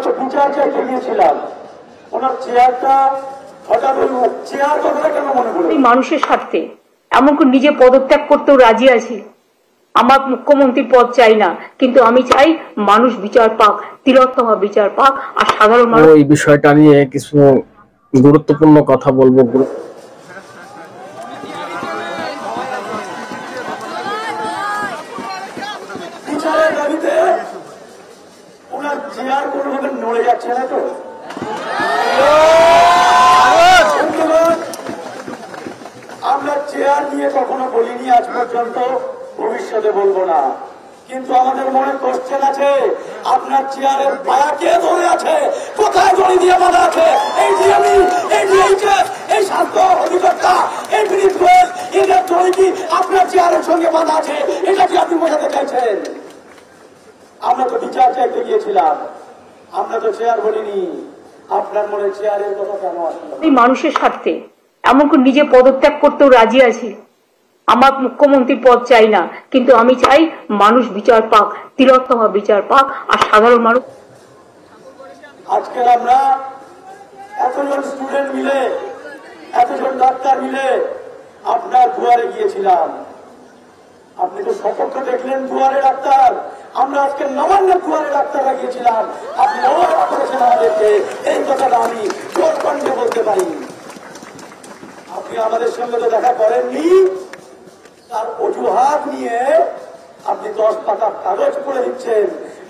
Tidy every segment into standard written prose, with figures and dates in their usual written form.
তো বিচার চাইতে গিয়েছিলাম, ওনার চেয়ারটা হঠাৎ ওই চেয়ার কথাটা কেন মনে পড়ে? মানুষের স্বার্থে এমনকি নিজে পদত্যাগ করতেও রাজি আছি। আমার মুখ্যমন্ত্রীর পদ চাই না, কিন্তু আমি চাই মানুষ বিচার পাক, তিলোত্তমা বিচার পাক, আর সাধারণ মানুষ। এই বিষয়টা নিয়ে কিছু গুরুত্বপূর্ণ কথা বলবো। বিচারের দাবিতে ওনার চেয়ার কোনোভাবে নড়ে যাচ্ছে না তো? আমরা চেয়ার নিয়ে কখনো বলিনি আজ পর্যন্ত, ভবিষ্যতে বলবো না, কিন্তু আমাদের মনে কোশ্চেন আছে, আপনার চেয়ারের পায়া কে ধরে আছে, কোথায় জড়ি দিয়ে বাঁধা আছে? এই ডিএমই, এই ডিএইচএস, এই স্বাস্থ্য অধিকর্তা, এই ব্রিজ গোয়েল, এদের জড়ি কি আপনার চেয়ারের সঙ্গে বাঁধা আছে? এটা কি আপনি বোঝাতে চাইছেন? আমরা তো বিচার চাইতে গিয়েছিলাম, আমরা তো চেয়ার বলিনি। আপনার মনে চেয়ারের কথা কেন আসলো? মানুষের স্বার্থে এমনকি নিজে পদত্যাগ করতেও রাজি আছি। আমার মুখ্যমন্ত্রীর পদ চাই না, কিন্তু আমি চাই মানুষ বিচার পাক, তিলোত্তমা বিচার পাক, আর সাধারণ মানুষ। আজকে আমরা এতজন স্টুডেন্ট মিলে, এতজন ডাক্তার মিলে আপনার দুয়ারে গিয়েছিলাম। আপনি তো সপক্ষ দেখলেন দুয়ারে ডাক্তার, আমরা আজকে নবান্নের দুয়ারে ডাক্তাররা গিয়েছিলাম। আপনি অবহেলা করেছেন আমাদেরকে, এই কথাটা আমি জোর কণ্ঠে বলতে পারি। আপনি আমাদের সঙ্গে তো দেখা করেননি, তার অজুহাত নিয়ে আপনি 10 পাতা কাগজ করে দিচ্ছেন।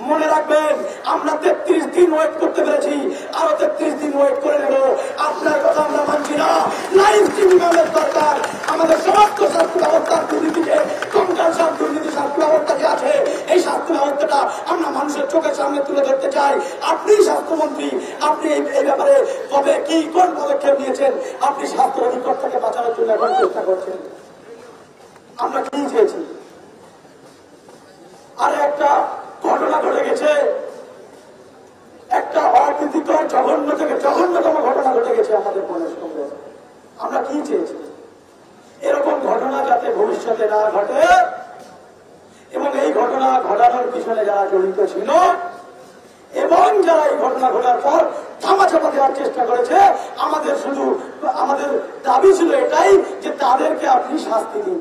মনে রাখবেন, আমরা 33 দিন ওয়েট করতে পেরেছি, আরো 33 দিন ওয়েট করে নেব। আপনার কথা আমরা মানছি না। লাইভ ট্রিবিউনালের দরকার। আমাদের সমস্ত স্বাস্থ্য ব্যবস্থার দুর্নীতিকে, কঙ্কালসার দুর্নীতি স্বাস্থ্য ব্যবস্থা যে আছে, এই স্বাস্থ্য ব্যবস্থাটা আমরা মানুষের চোখের সামনে তুলে ধরতে চাই। আপনি স্বাস্থ্যমন্ত্রী, আপনি এই ব্যাপারে কবে কি কোন পদক্ষেপ নিয়েছেন? আপনি স্বাস্থ্য অধিকর্তাকে বাঁচানোর জন্য এখন চেষ্টা করছেন। আমরা কি চেয়েছি? আরে একটা ঘটনা ঘটে গেছে, একটা অকৃতিকর জঘন্য থেকে জঘন্যতম ঘটনা ঘটে গেছে আমাদের মনের সঙ্গে। আমরা কি চেয়েছি? এরকম ঘটনা যাতে ভবিষ্যতে না ঘটে, এবং এই ঘটনা ঘটানোর পিছনে যারা জড়িত ছিল এবং যারা এই ঘটনা ঘটার পর ধামাচাপা দেওয়ার চেষ্টা করেছে, আমাদের দাবি ছিল এটাই যে তাদেরকে আপনি শাস্তি দিন।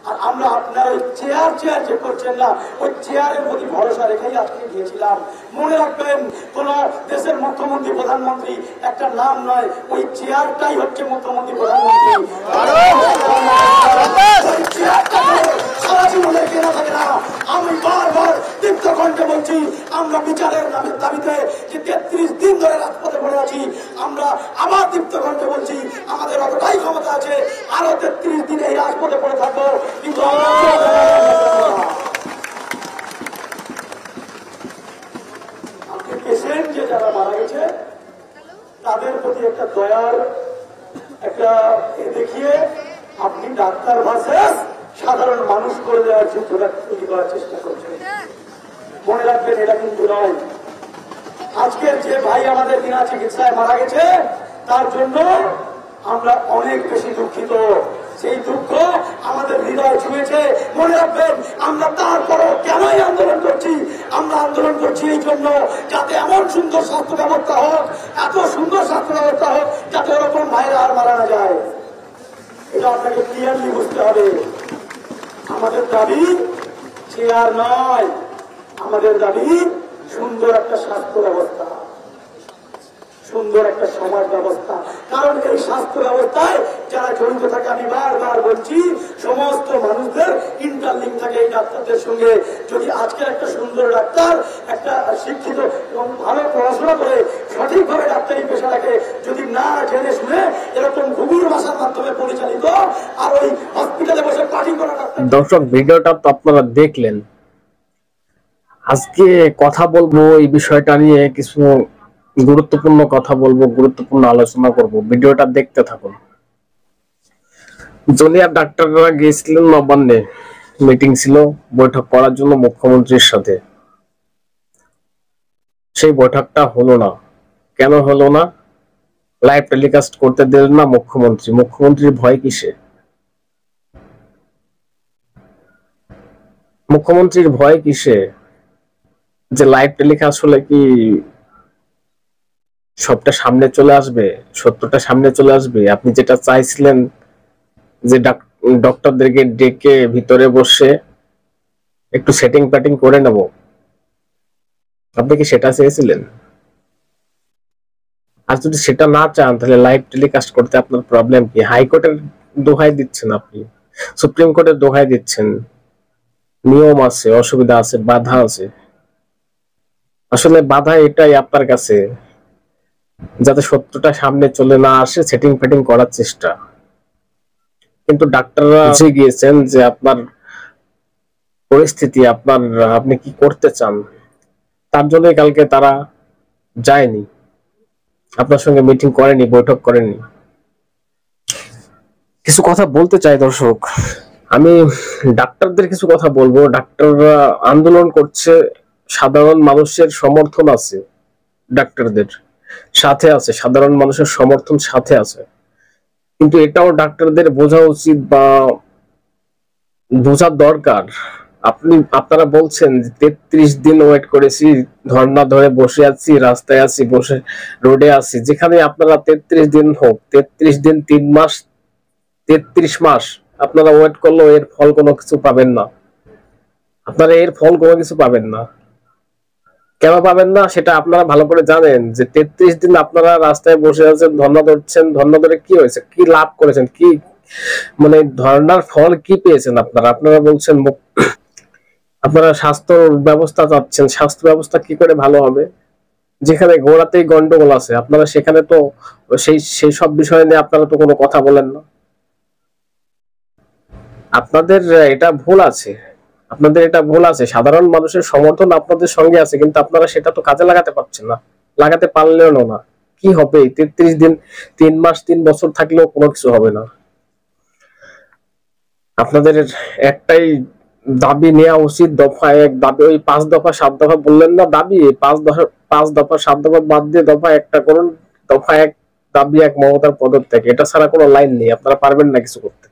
আর আমরা আপনার ওই চেয়ার যে করছেন না, ওই চেয়ারের প্রতি ভরসা রেখেই আজকে গিয়েছিলাম। মনে রাখবেন, কোন দেশের মুখ্যমন্ত্রী প্রধানমন্ত্রী একটা নাম নয়, ওই চেয়ারটাই হচ্ছে মুখ্যমন্ত্রী প্রধানমন্ত্রী। সারা জীবনের কেনা থাকে না। আমি বারবার দীপ্ত কণ্ঠে বলছি, আমরা বিচারের দাবিতে যে 33 দিন ধরে রাজপথে পড়ে আছি, আমরা আবার দীপ্ত কণ্ঠে বলছি, আমাদের অতটাই ক্ষমতা আছে, আরো 33 দিন এই রাজপথে পড়ে থাকবো। কিন্তু আপনি পেশেন্ট যে যারা মারা গেছে তাদের প্রতি একটা দয়ার একটা দেখিয়ে আপনি ডাক্তার ভার্সেস সাধারণ মানুষ করে দেওয়ার চিত্রটা তৈরি করার চেষ্টা করছেন। মনে রাখবেন, এটা কিন্তু নয়। আজকের যে ভাই আমাদের বিনা চিকিৎসায় মারা গেছে, তার জন্য আমরা অনেক বেশি দুঃখিত। সেই দুঃখ আমাদের হৃদয় ছুঁয়েছে। মনে রাখবেন, আমরা তারপরও কেনই আন্দোলন করছি? আমরা আন্দোলন করছি এই জন্য, যাতে এমন সুন্দর স্বাস্থ্য ব্যবস্থা হোক, এত সুন্দর স্বাস্থ্য ব্যবস্থা হোক, যাতে ওরকম ভাইরা আর মারা না যায়। এটা আপনাকে ক্লিয়ারলি বুঝতে হবে। আমাদের দাবি চেয়ার নয়, আমাদের দাবি সুন্দর একটা স্বাস্থ্য ব্যবস্থা, সুন্দর একটা সমাজ ব্যবস্থা। কারণ এই স্বাস্থ্য ব্যবস্থায় যারা জড়িত থাকে, আমি বারবার বলছি, সমস্ত মানুষদের ইন্টারলিঙ্ক থাকে এই ডাক্তারদের সঙ্গে। যদি আজকের একটা সুন্দর ডাক্তার, একটা শিক্ষিত এবং ভালো পড়াশোনা করে সঠিকভাবে ডাক্তারি পেশাটাকে যদি না জেনে শুনে এরকম ঘুঘুর ভাষার মাধ্যমে পরিচালিত, আর ওই হসপিটালে বসে পার্টি করা ডাক্তার। দর্শক, ভিডিওটা তো আপনারা দেখলেন। আজকে কথা বলবো এই বিষয়টা নিয়ে, কিছু গুরুত্বপূর্ণ কথা বলবো, গুরুত্বপূর্ণ আলোচনা করব। ভিডিওটা দেখতে থাকুন। জুনিয়র ডাক্তাররা গিয়েছিলেন নবান্নে, মিটিং ছিল, বৈঠক করার জন্য মুখ্যমন্ত্রীর সাথে। সেই বৈঠকটা হলো না। কেন হলো না? লাইভ টেলিকাস্ট করতে দিলেন না মুখ্যমন্ত্রী। মুখ্যমন্ত্রীর ভয় কিসে? মুখ্যমন্ত্রীর ভয় কিসে? যে লাইভ টেলিকাস্ট আসলে কি সবটা সামনে চলে আসবে, সত্যটা সামনে চলে আসবে? আপনি যেটা চাইছিলেন যে ডক্টরদেরকে ডেকে ভিতরে বসে একটু সেটিং প্যাটিং করে নেব, আপনি কি সেটা চেয়েছিলেন? আর যদি সেটা না চান তাহলে লাইভ টেলিকাস্ট করতে আপনার প্রবলেম কি? হাইকোর্টের দোহাই দিচ্ছেন, আপনি সুপ্রিম কোর্টের দোহাই দিচ্ছেন, নিয়ম আছে, অসুবিধা আছে, বাধা আছে। আসলে বাধা এটাই আপনার কাছে, যাতে সত্যটা সামনে চলে না আসে সেটিং ফেটিং করার চেষ্টা। কিন্তু ডাক্তাররা বুঝে গিয়েছেন যে আপনার পরিস্থিতি, আপনি কি করতে চান, তার জন্যই কালকে তারা যায়নি, আপনার সঙ্গে মিটিং করেনি, বৈঠক করেনি। কিছু কথা বলতে চাই দর্শক, আমি ডাক্তারদের কিছু কথা বলবো। ডাক্তাররা আন্দোলন করছে, সাধারণ মানুষের সমর্থন আছে, ডাক্তারদের সাথে আছে, সাধারণ মানুষের সমর্থন সাথে আছে। কিন্তু এটাও ডাক্তারদের বোঝা উচিত বা বোঝার দরকার। আপনারা বলছেন যে 33 দিন ওয়েট করেছি, ধর্ণা ধরে বসে আছি, রাস্তায় আছি, বসে রোডে আছি। যেখানে আপনারা 33 দিন হোক, 33 দিন, 3 মাস, 33 মাস আপনারা ওয়েট করলেও এর ফল কোনো কিছু পাবেন না। আপনারা এর ফল কোনো কিছু পাবেন না। কেন পাবেন না সেটা আপনারা ভালো করে জানেন, যে 33 দিন আপনারা রাস্তায় বসে আছেন, ধর্ণা ধরছেন, ধর্ণা ধরে কি হয়েছে, কি লাভ করেছেন, কি মানে ধর্ণার ফল কি পেয়েছেন আপনারা বলছেন আপনারা স্বাস্থ্য ব্যবস্থা চাচ্ছেন। স্বাস্থ্য ব্যবস্থা কি করে ভালো হবে যেখানে গোড়াতেই গন্ডগোল আছে? আপনারা সেখানে তো সেই সব বিষয় নিয়ে আপনারা তো কোনো কথা বলেন না। আপনাদের এটা ভুল আছে, সাধারণ মানুষের সমর্থন আপনাদের সঙ্গে আছে, কিন্তু আপনারা সেটা তো কাজে লাগাতে পারছেন না, লাগাতে পারলেও না। কি হবে 33 দিন, 3 মাস, 3 বছর থাকলেও কোনো কিছু হবে না। আপনাদের একটাই দাবি নেওয়া উচিত, দফা 1 দাবি, ওই 5 দফা 7 দফা বললেন না দাবি, 5 দফা 7 দফা বাদ দিয়ে দফা একটা করুন। দফা 1 দাবি 1 মমতার পদত্যাগ, এটা ছাড়া কোনো লাইন নেই। আপনারা পারবেন না কিছু করতে।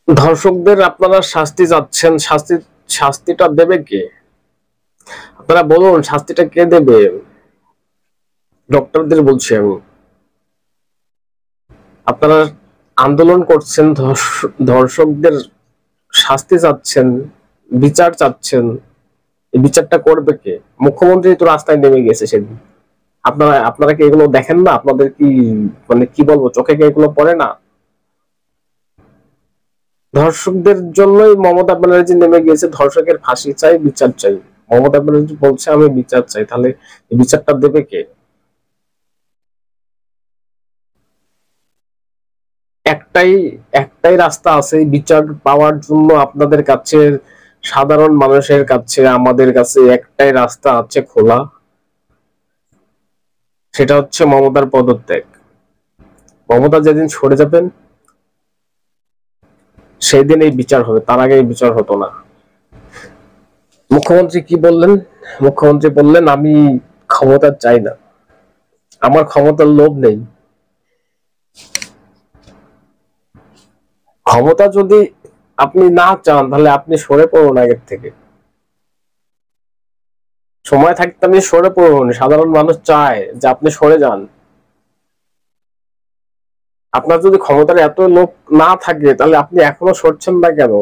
ধর্ষকদের আপনারা শাস্তি চাচ্ছেন, শাস্তিটা দেবে কে? আপনারা বলুন, শাস্তিটা কে দেবে? ডক্টরদের বলছি আমি। আপনারা আন্দোলন করছেন, ধর্ষকদের শাস্তি চাচ্ছেন, বিচার চাচ্ছেন, এই বিচারটা করবে কে? মুখ্যমন্ত্রী তো রাস্তায় নেমে গেছে সেদিন। আপনারা কি এগুলো দেখেন না? আপনাদের কি মানে কি বলবো, চোখে কি এগুলো পড়ে না? ধর্ষকদের জন্যই মমতা ব্যানার্জি নেমে গিয়েছে। ধর্ষকের ফাঁসি চাই, বিচার চাই। মমতা ব্যানার্জি বলছে আমি বিচার চাই, তাহলে এই বিচারটা দেবে কে? একটাই রাস্তা আছে বিচার পাওয়ার জন্য। আপনাদের কাছে, সাধারণ মানুষের কাছে, আমাদের কাছে একটাই রাস্তা আছে খোলা, সেটা হচ্ছে মমতার পদত্যাগ। মমতা যেদিন সরে যাবেন সেই দিন এই বিচার হবে, তার আগে এই বিচার হতো না। মুখ্যমন্ত্রী কি বললেন? মুখ্যমন্ত্রী বললেন আমি ক্ষমতা চাই না, আমার ক্ষমতার লোভ নেই। ক্ষমতা যদি আপনি না চান তাহলে আপনি সরে পড়ুন আগের থেকে। সময় থাকতে আপনি সরে পড়ুন। সাধারণ মানুষ চায় যে আপনি সরে যান। আপনার যদি ক্ষমতার এত লোক না থাকে তাহলে আপনি এখনো সরছেন না কেন?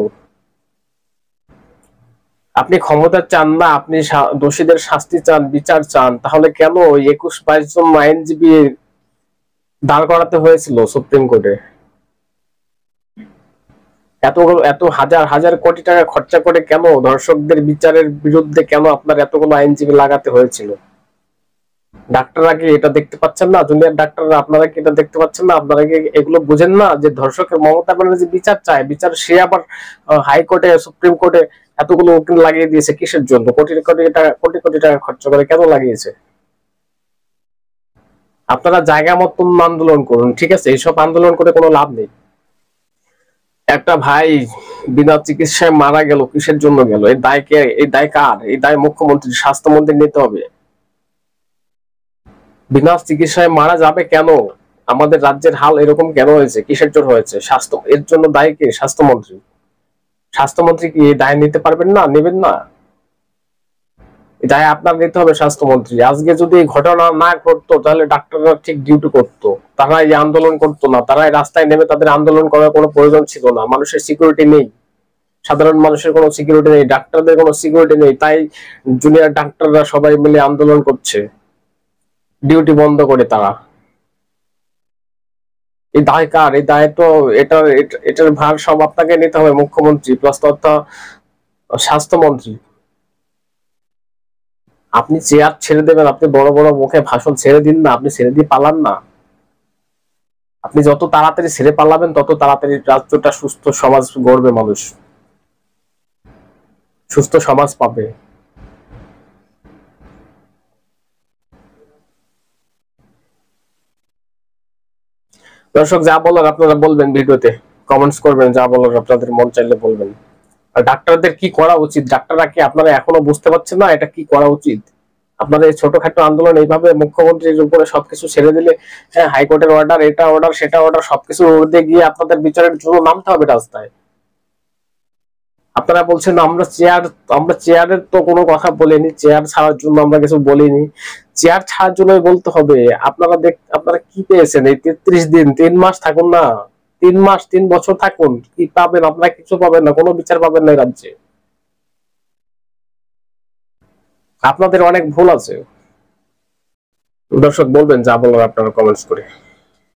আপনি ক্ষমতা চান না, আপনি দোষীদের শাস্তি চান, বিচার চান, তাহলে কেন 21-22 জন আইনজীবী দাঁড় করাতে হয়েছিল সুপ্রিম কোর্টে? এত হাজার হাজার কোটি টাকা খরচা করে কেন ধর্ষকদের বিচারের বিরুদ্ধে কেন আপনার এতগুলো আইনজীবী লাগাতে হয়েছিল? ডাক্তাররা কি এটা দেখতে পাচ্ছেন না? জুনিয়র ডাক্তাররা আপনারা কি এটা দেখতে পাচ্ছেন না? আপনারা কি এগুলো বুঝেন না যে ধর্ষকের মমতা ব্যানার্জি বিচার চায়, বিচার সে আবার হাইকোর্টে, সুপ্রিম কোর্টে এতগুলো উকিল লাগিয়ে দিয়েছে কিসের জন্য? কোটি কোটি টাকা খরচা করে কেন লাগিয়েছে? আপনারা জায়গা মতন আন্দোলন করুন, ঠিক আছে? এইসব আন্দোলন করে কোনো লাভ নেই। একটা ভাই বিনা চিকিৎসায় মারা গেল, কিসের জন্য গেল? এই দায় কার? এই দায় মুখ্যমন্ত্রী, স্বাস্থ্যমন্ত্রী নিতে হবে। বিনা চিকিৎসায় মারা যাবে কেন? আমাদের রাজ্যের হাল এরকম কেন হয়েছে? কিসের জন্য হয়েছে? এর জন্য দায়ী কে? স্বাস্থ্যমন্ত্রী। স্বাস্থ্যমন্ত্রী কি এই দায় নিতে পারবেন না? নেবেন না? দায় আপনার নিতে হবে স্বাস্থ্যমন্ত্রী। আজকে যদি এই ঘটনা না ঘটতো তাহলে ডাক্তাররা ঠিক ডিউটি করতো, তারা এই আন্দোলন করতো না, তারা এই রাস্তায় নেমে তাদের আন্দোলন করার কোনো প্রয়োজন ছিল না। মানুষের সিকিউরিটি নেই, সাধারণ মানুষের কোনো সিকিউরিটি নেই, ডাক্তারদের কোনো সিকিউরিটি নেই, তাই জুনিয়র ডাক্তাররা সবাই মিলে আন্দোলন করছে ডিউটি বন্ধ করে। তারা এই দায় কার? এই দায় তো এটার ভার সব আপনাকে নিতে হবে, মুখ্যমন্ত্রী প্লাস তথা স্বাস্থ্যমন্ত্রী। আপনি চেয়ার ছেড়ে দেবেন, আপনি বড় বড় মুখে ভাষণ ছেড়ে দিন না, আপনি ছেড়ে দিয়ে পালান না। আপনি যত তাড়াতাড়ি ছেড়ে পালাবেন তত তাড়াতাড়ি রাজ্যটা সুস্থ সমাজ গড়বে, মানুষ সুস্থ সমাজ পাবে। দর্শক, যা বলার আপনারা বলবেন, ভিডিওতে কমেন্টস করবেন, যা বলার আপনাদের মন চাইলে বলবেন। আর ডাক্তারদের কি করা উচিত? ডাক্তাররা কি আপনারা এখনো বুঝতে পারছেন না এটা কি করা উচিত? আপনাদের এই ছোটখাটো আন্দোলন এইভাবে মুখ্যমন্ত্রীর উপরে সবকিছু ছেড়ে দিলে, হ্যাঁ, হাইকোর্টের অর্ডার, এটা অর্ডার, সেটা অর্ডার, সবকিছু উড়ে গিয়ে আপনাদের বিচারের জন্য নামতে হবে রাস্তায়। আপনারা বলছেন আমরা চেয়ারের তো কোনো কথা বলিনি, চেয়ার ছাড়ার জন্য আমরা কিছু বলিনি, চেয়ার ছাড়ার জন্যই বলতে হবে। আপনারা কি পেয়েছেন? এই 33 দিন, 3 মাস থাকুন না, 3 মাস 3 বছর থাকুন, কি পাবেন? আপনারা কিছু পাবেন না, কোনো বিচার পাবেন না রাজ্যে। আপনাদের অনেক ভুল আছে। দর্শক, বলবেন যা বলার আপনারা কমেন্টস করে।